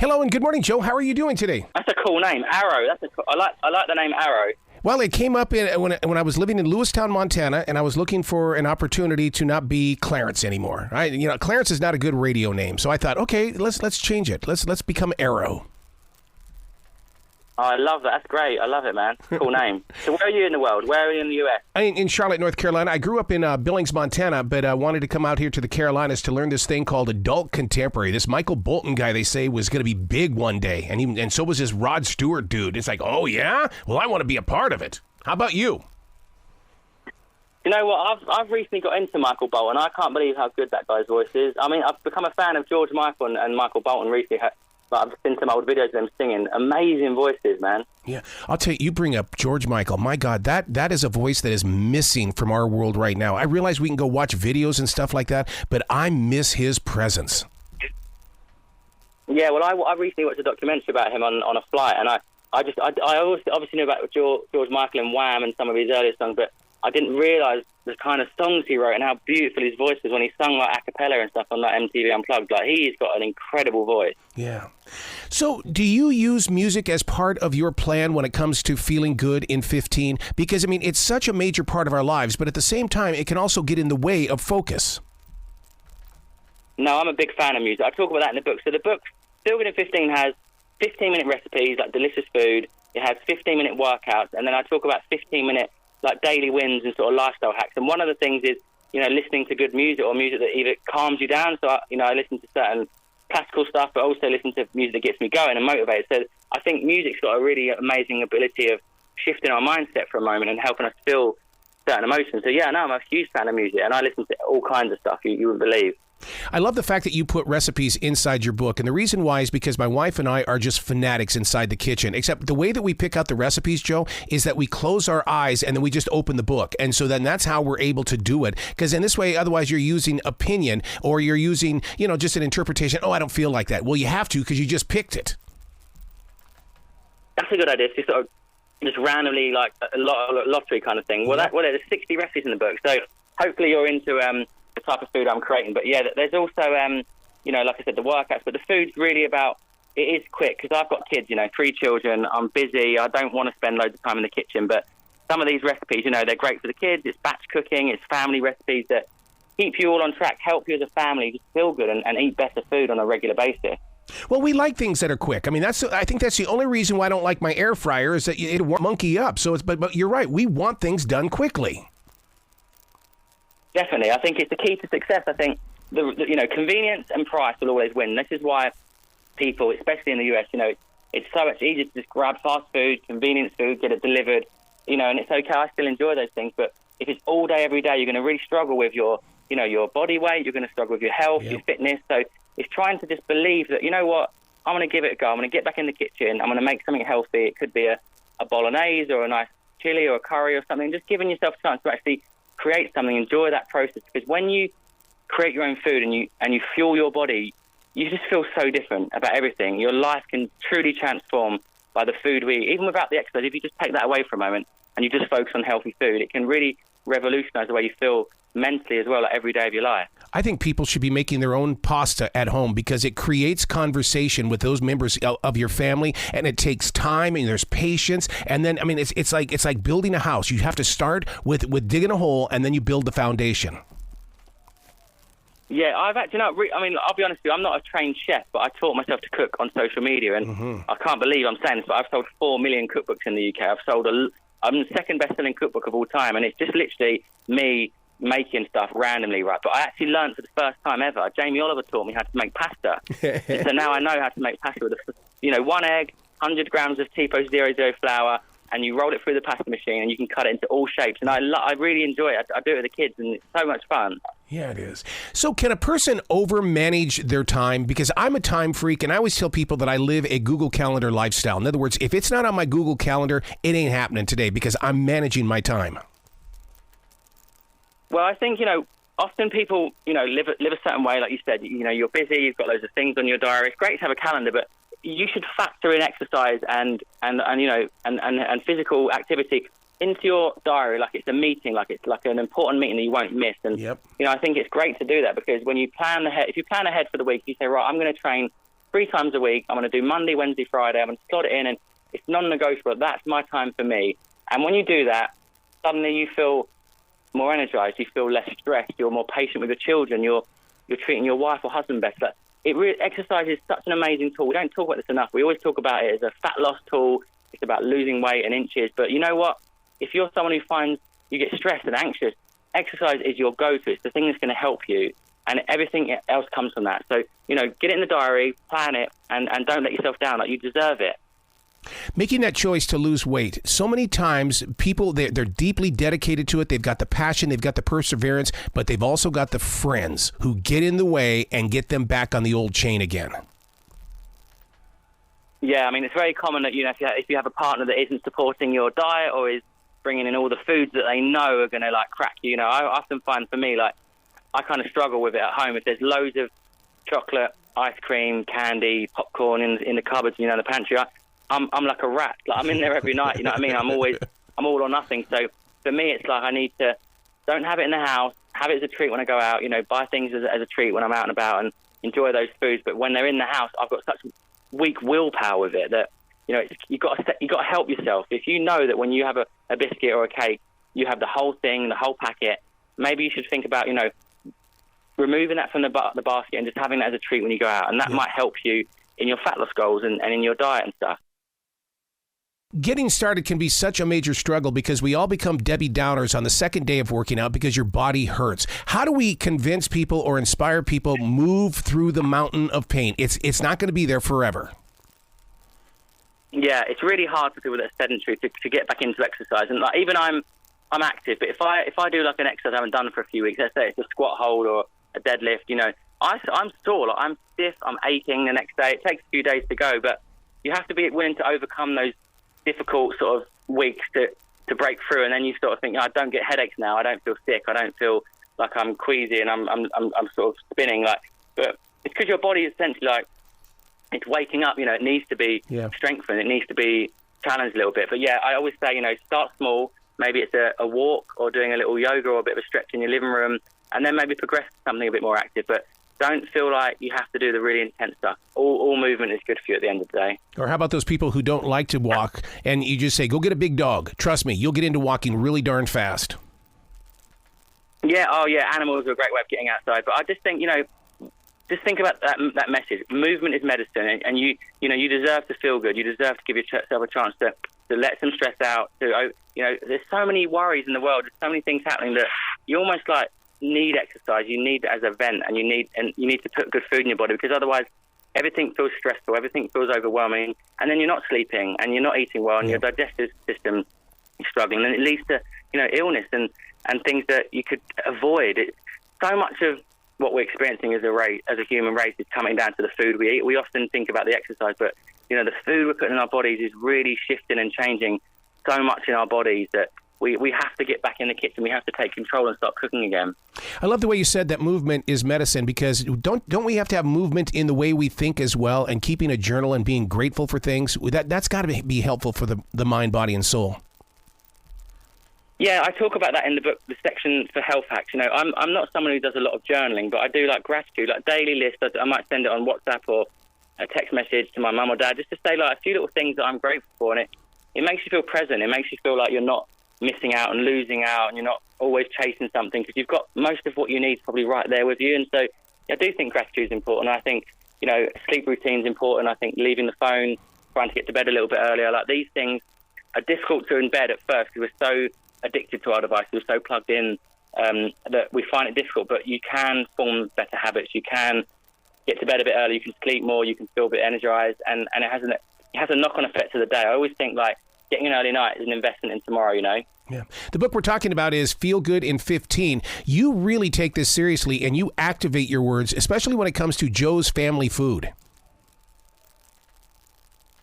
Hello and good morning, Joe. How are you doing today? That's a cool name, Arrow. I like the name Arrow. Well, it came up when I was living in Lewistown, Montana, and I was looking for an opportunity to not be Clarence anymore. Clarence is not a good radio name, so I thought, okay, let's change it. Let's become Arrow. Oh, I love that. That's great. I love it, man. Cool name. So where are you in the world? Where are you in the U.S.? In Charlotte, North Carolina. I grew up in Billings, Montana, but I wanted to come out here to the Carolinas to learn this thing called adult contemporary. This Michael Bolton guy, they say, was going to be big one day, and so was this Rod Stewart dude. It's like, oh, yeah? Well, I want to be a part of it. How about you? You know what? I've recently got into Michael Bolton. I can't believe how good that guy's voice is. I mean, I've become a fan of George Michael and Michael Bolton recently. I've seen some old videos of them singing. Amazing voices, man. Yeah, I'll tell you bring up George Michael. My God, that is a voice that is missing from our world right now. I realize we can go watch videos and stuff like that, but I miss his presence. Yeah, well, I recently watched a documentary about him on a flight, and I obviously knew about George Michael and Wham and some of his earlier songs, but I didn't realise the kind of songs he wrote and how beautiful his voice was when he sung like a cappella and stuff on like MTV Unplugged. Like, he's got an incredible voice. Yeah. So do you use music as part of your plan when it comes to feeling good in 15? Because, I mean, it's such a major part of our lives, but at the same time, it can also get in the way of focus. No, I'm a big fan of music. I talk about that in the book. So the book, Feel Good in 15, has 15-minute recipes, like delicious food. It has 15-minute workouts, and then I talk about 15-minute like daily wins and sort of lifestyle hacks. And one of the things is, listening to good music or music that either calms you down. So, I listen to certain classical stuff, but also listen to music that gets me going and motivated. So I think music's got a really amazing ability of shifting our mindset for a moment and helping us feel certain emotions. So, yeah, no, I'm a huge fan of music, and I listen to all kinds of stuff you would believe. I love the fact that you put recipes inside your book. And the reason why is because my wife and I are just fanatics inside the kitchen. Except the way that we pick out the recipes, Joe, is that we close our eyes and then we just open the book. And so then that's how we're able to do it. Because in this way, otherwise you're using opinion or you're using, just an interpretation. Oh, I don't feel like that. Well, you have to because you just picked it. That's a good idea. Just sort of just randomly, like a lottery kind of thing. Well, there's 60 recipes in the book. So hopefully you're into the type of food I'm creating. But yeah, there's also, like I said, the workouts. But the food's really about, it is quick because I've got kids, 3 children. I'm busy. I don't want to spend loads of time in the kitchen. But some of these recipes, they're great for the kids. It's batch cooking. It's family recipes that keep you all on track, help you as a family just feel good and eat better food on a regular basis. Well, we like things that are quick. I mean, I think that's the only reason why I don't like my air fryer is that it won't monkey up. So but you're right. We want things done quickly. Definitely. I think it's the key to success. I think, convenience and price will always win. This is why people, especially in the US, it's so much easier to just grab fast food, convenience food, get it delivered, and it's okay. I still enjoy those things. But if it's all day, every day, you're going to really struggle with your body weight. You're going to struggle with your health, your fitness. So it's trying to just believe that, what, I'm going to give it a go. I'm going to get back in the kitchen. I'm going to make something healthy. It could be a bolognese or a nice chili or a curry or something. Just giving yourself a chance to actually create something, enjoy that process, because when you create your own food and you fuel your body, you just feel so different about everything. Your life can truly transform by the food we eat, even without the exercise. If you just take that away for a moment and you just focus on healthy food, it can really revolutionize the way you feel mentally as well, like every day of your life. I think people should be making their own pasta at home because it creates conversation with those members of your family, and it takes time and there's patience. And then, I mean, it's like building a house. You have to start with digging a hole, and then you build the foundation. Yeah, I've actually not. I'll be honest with you. I'm not a trained chef, but I taught myself to cook on social media, and I can't believe I'm saying this, but I've sold 4 million cookbooks in the UK. I'm the second best-selling cookbook of all time, and it's just literally me making stuff randomly, right? But I actually learned for the first time ever. Jamie Oliver taught me how to make pasta. So now I know how to make pasta with 1 egg, 100 grams of Tipo 00 flour, and you roll it through the pasta machine, and you can cut it into all shapes. And I really enjoy it. I do it with the kids, and it's so much fun. Yeah, it is. So can a person over-manage their time? Because I'm a time freak, and I always tell people that I live a Google Calendar lifestyle. In other words, if it's not on my Google Calendar, it ain't happening today because I'm managing my time. Well, I think, often people, live a certain way. Like you said, you're busy, you've got loads of things on your diary. It's great to have a calendar, but you should factor in exercise and physical activity into your diary like it's a meeting, like it's like an important meeting that you won't miss. And, I think it's great to do that because when you plan ahead, if you plan ahead for the week, you say, right, I'm going to train 3 times a week. I'm going to do Monday, Wednesday, Friday. I'm going to slot it in, and it's non-negotiable. That's my time for me. And when you do that, suddenly you feel more energized. You feel less stressed. You're more patient with your children. You're treating your wife or husband better. Exercise is such an amazing tool. We don't talk about this enough. We always talk about it as a fat loss tool. It's about losing weight and inches. But you know what? If you're someone who finds you get stressed and anxious, exercise is your go-to. It's the thing that's going to help you. And everything else comes from that. So, get it in the diary, plan it, and don't let yourself down. Like, you deserve it. Making that choice to lose weight. So many times people, they're deeply dedicated to it. They've got the passion, they've got the perseverance, but they've also got the friends who get in the way and get them back on the old chain again. Yeah, I mean, it's very common that, if you have a partner that isn't supporting your diet or is bringing in all the foods that they know are going to, crack you. I often find for me, I kind of struggle with it at home. If there's loads of chocolate, ice cream, candy, popcorn in the cupboards, the pantry, I'm like a rat. I'm in there every night. You know what I mean? I'm all or nothing. So for me, it's I need to don't have it in the house. Have it as a treat when I go out. Buy things as a treat when I'm out and about and enjoy those foods. But when they're in the house, I've got such weak willpower with it that you've got to help yourself. If you know that when you have a biscuit or a cake, you have the whole thing, the whole packet. Maybe you should think about removing that from the basket and just having that as a treat when you go out, and that might help you in your fat loss goals and in your diet and stuff. Getting started can be such a major struggle because we all become Debbie Downers on the second day of working out because your body hurts. How do we convince people or inspire people move through the mountain of pain? It's not going to be there forever. Yeah, it's really hard for people that are sedentary to get back into exercise. And even I'm active, but if I do an exercise I haven't done for a few weeks, let's say it's a squat hold or a deadlift, I'm sore. I'm stiff. I'm aching the next day. It takes a few days to go, but you have to be willing to overcome those difficult sort of weeks to break through, and then you sort of think, I don't get headaches now. I don't feel sick. I don't feel like I'm queasy and I'm sort of spinning. But it's because your body is essentially it's waking up. It needs to be strengthened. It needs to be challenged a little bit. But yeah, I always say, start small. Maybe it's a walk or doing a little yoga or a bit of a stretch in your living room, and then maybe progress to something a bit more active. But don't feel like you have to do the really intense stuff. All movement is good for you at the end of the day. Or how about those people who don't like to walk and you just say, go get a big dog. Trust me, you'll get into walking really darn fast. Yeah, animals are a great way of getting outside. But I just think, just think about that message. Movement is medicine, and you deserve to feel good. You deserve to give yourself a chance to let some stress out. There's so many worries in the world. There's so many things happening that you almost need exercise. You need it as a vent, and you need to put good food in your body, because otherwise everything feels stressful, everything feels overwhelming, and then you're not sleeping and you're not eating well, and your digestive system is struggling, and it leads to illness and things that you could avoid. So much of what we're experiencing as a human race is coming down to the food we eat. We often think about the exercise, but the food we're putting in our bodies is really shifting and changing so much in our bodies that we have to get back in the kitchen. We have to take control and start cooking again. I love the way you said that movement is medicine, because don't we have to have movement in the way we think as well, and keeping a journal and being grateful for things? That's got to be helpful for the mind, body, and soul. Yeah, I talk about that in the book, the section for health hacks. I'm not someone who does a lot of journaling, but I do gratitude, daily lists. I might send it on WhatsApp or a text message to my mum or dad, just to say a few little things that I'm grateful for, and it makes you feel present. It makes you feel like you're not missing out and losing out, and you're not always chasing something, because you've got most of what you need probably right there with you. And so I do think gratitude is important. I think sleep routine is important. I think leaving the phone, trying to get to bed a little bit earlier, these things are difficult to embed at first because we're so addicted to our devices, we're so plugged in that we find it difficult. But you can form better habits. You can get to bed a bit early. You can sleep more. You can feel a bit energized, and it has a knock-on effect to the day. I always think getting an early night is an investment in tomorrow. Yeah. The book we're talking about is Feel Good in 15. You really take this seriously, and you activate your words, especially when it comes to Joe's Family Food.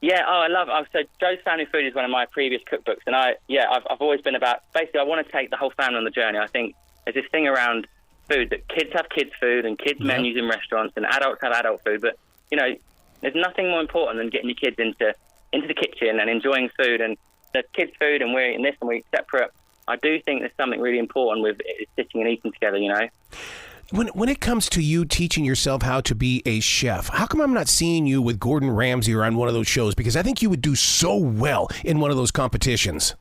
Yeah, I love it. So Joe's Family Food is one of my previous cookbooks, and I've always been about, basically I want to take the whole family on the journey. I think there's this thing around food that kids have kids food and kids menus in restaurants, and adults have adult food, but there's nothing more important than getting your kids into the kitchen and enjoying food. And the kids' food, and we're eating this and we're separate. I do think there's something really important with sitting and eating together. When it comes to you teaching yourself how to be a chef, how come I'm not seeing you with Gordon Ramsay or on one of those shows? Because I think you would do so well in one of those competitions.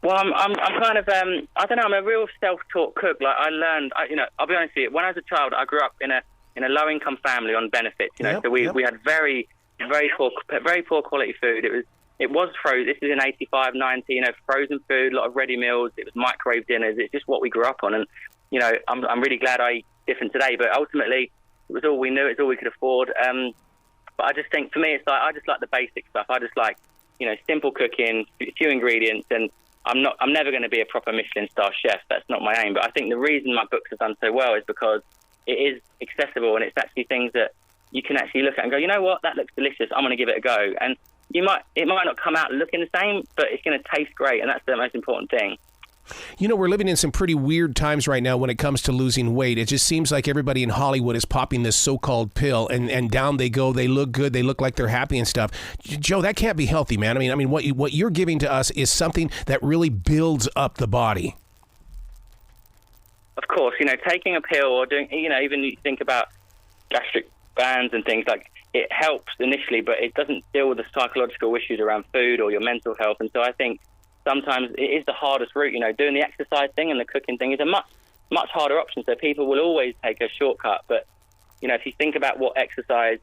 Well, I'm kind of I don't know. I'm a real self-taught cook. Like I learned, I'll be honest with you. When I was a child, I grew up in a low-income family on benefits. So we had very poor quality food. It was frozen. This is in 85, 90. Frozen food, a lot of ready meals. It was microwave dinners. It's just what we grew up on. And I'm really glad I eat different today. But ultimately, it was all we knew. It's all we could afford. But I just think for me, it's like I just like the basic stuff. I just like simple cooking, few ingredients, and I'm never going to be a proper Michelin star chef. That's not my aim. But I think the reason my books have done so well is because it is accessible, and it's actually things that you can actually look at and go, you know what, that looks delicious. I'm going to give it a go. And it might not come out looking the same, but it's going to taste great, and that's the most important thing. We're living in some pretty weird times right now when it comes to losing weight. It just seems like everybody in Hollywood is popping this so-called pill, and down they go. They look good. They look like they're happy and stuff. Joe, that can't be healthy, man. I mean, what you're giving to us is something that really builds up the body. Of course, taking a pill or doing, even you think about gastric bands and things, like it helps initially, but it doesn't deal with the psychological issues around food or your mental health. And so I think sometimes it is the hardest route. Doing the exercise thing and the cooking thing is a much harder option. So people will always take a shortcut. But if you think about what exercise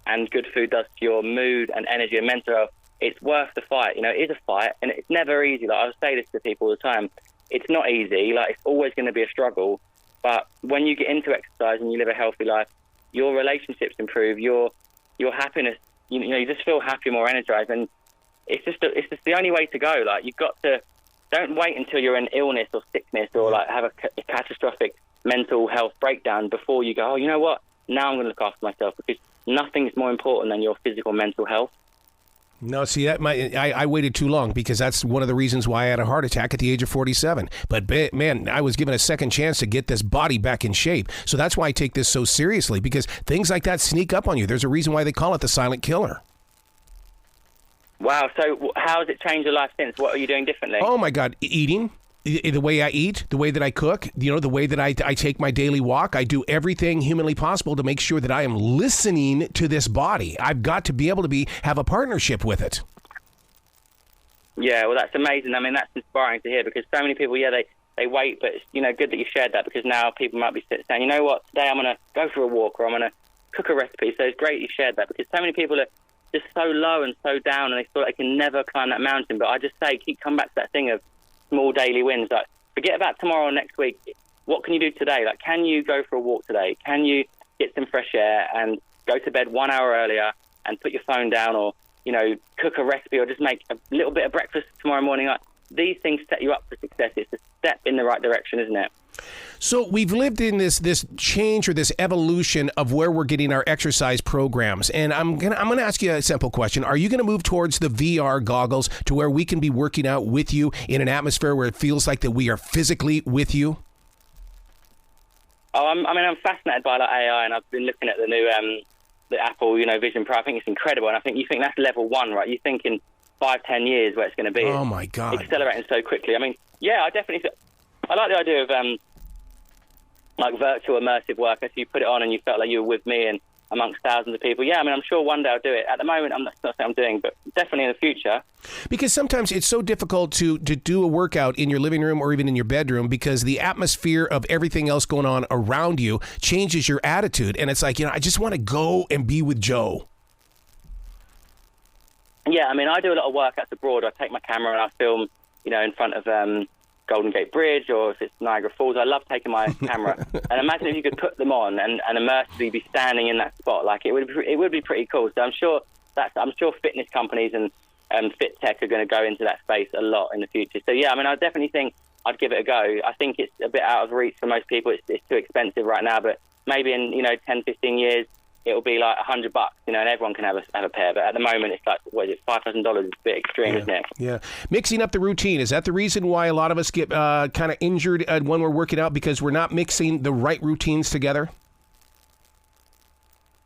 and good food does to your mood and energy and mental health, it's worth the fight. It is a fight, and it's never easy. Like I say this to people all the time, it's not easy. Like it's always going to be a struggle. But when you get into exercise and you live a healthy life, your relationships improve, your happiness, you just feel happy, more energized, and it's just the only way to go. Like don't wait until you're in illness or sickness or like have a catastrophic mental health breakdown before you go, oh, you know what, now I'm going to look after myself, because nothing's more important than your physical mental health. No, see, I waited too long, because that's one of the reasons why I had a heart attack at the age of 47. But, man, I was given a second chance to get this body back in shape. So that's why I take this so seriously, because things like that sneak up on you. There's a reason why they call it the silent killer. Wow. So how has it changed your life since? What are you doing differently? Oh, my God. Eating. The way I eat, the way that I cook, the way that I take my daily walk. I do everything humanly possible to make sure that I am listening to this body. I've got to be able to have a partnership with it. Yeah, well, that's amazing. I mean, that's inspiring to hear, because so many people, they wait, but it's, good that you shared that, because now people might be saying, you know what, today I'm going to go for a walk, or I'm going to cook a recipe. So it's great you shared that, because so many people are just so low and so down, and they feel like they can never climb that mountain. But I just say, come back to that thing of small daily wins. Like, forget about tomorrow or next week. What can you do today? Like, can you go for a walk today? Can you get some fresh air and go to bed 1 hour earlier and put your phone down, or cook a recipe, or just make a little bit of breakfast tomorrow morning? Like, these things set you up for success. It's a step in the right direction, isn't it? So we've lived in this change, or this evolution of where we're getting our exercise programs. And I'm gonna ask you a simple question. Are you going to move towards the VR goggles, to where we can be working out with you in an atmosphere where it feels like that we are physically with you? Oh, I'm fascinated by AI, and I've been looking at the new the Apple Vision Pro. I think it's incredible, and I think you think that's level one, right? You think in 5-10 years where it's going to be. Oh my God! Accelerating so quickly. I mean, yeah, I like the idea of like virtual immersive work. If you put it on and you felt like you were with me and amongst thousands of people. Yeah, I mean, I'm sure one day I'll do it. At the moment, I'm not saying I'm doing, but definitely in the future. Because sometimes it's so difficult to do a workout in your living room or even in your bedroom, because the atmosphere of everything else going on around you changes your attitude. And it's like, I just want to go and be with Joe. Yeah, I mean, I do a lot of workouts abroad. I take my camera and I film, in front of Golden Gate Bridge, or if it's Niagara Falls. I love taking my camera. And imagine if you could put them on and immersively be standing in that spot. Like, it would be pretty cool. So I'm sure fitness companies and fit tech are going to go into that space a lot in the future. So yeah, I mean, I definitely think I'd give it a go. I think it's a bit out of reach for most people. It's too expensive right now, but maybe in 10, 15 years it'll be like $100, and everyone can have a pair. But at the moment, it's like, what is it, $5,000? It's a bit extreme, isn't it? Yeah. Mixing up the routine, is that the reason why a lot of us get kind of injured when we're working out, because we're not mixing the right routines together?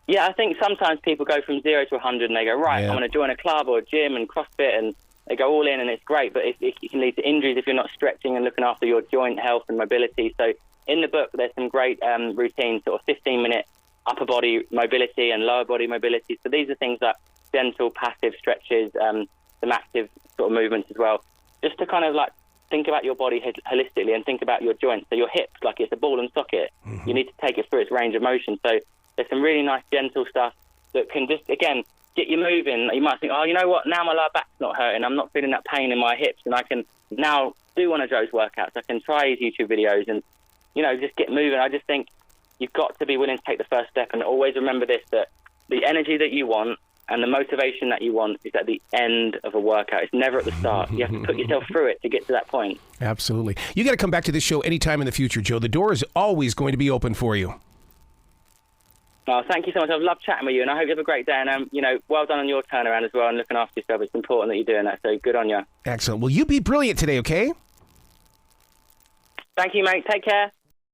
Yeah, I think sometimes people go from 0 to 100 and they go, right, I'm going to join a club or a gym and CrossFit, and they go all in, and it's great, but it can lead to injuries if you're not stretching and looking after your joint health and mobility. So in the book, there's some great routines, sort of 15-minute upper body mobility and lower body mobility. So these are things like gentle, passive stretches, some active sort of movements as well, just to kind of like think about your body holistically and think about your joints. So your hips, like it's a ball and socket. Mm-hmm. You need to take it through its range of motion. So there's some really nice gentle stuff that can just, again, get you moving. You might think, oh, you know what, now my lower back's not hurting. I'm not feeling that pain in my hips, and I can now do one of Joe's workouts. I can try his YouTube videos and, you know, just get moving. I just think you've got to be willing to take the first step, and always remember this, that the energy that you want and the motivation that you want is at the end of a workout. It's never at the start. You have to put yourself through it to get to that point. Absolutely. You got to come back to this show anytime in the future, Joe. The door is always going to be open for you. Oh, thank you so much. I've loved chatting with you, and I hope you have a great day. And, you know, well done on your turnaround as well and looking after yourself. It's important that you're doing that, so good on you. Excellent. Well, you be brilliant today, okay? Thank you, mate. Take care.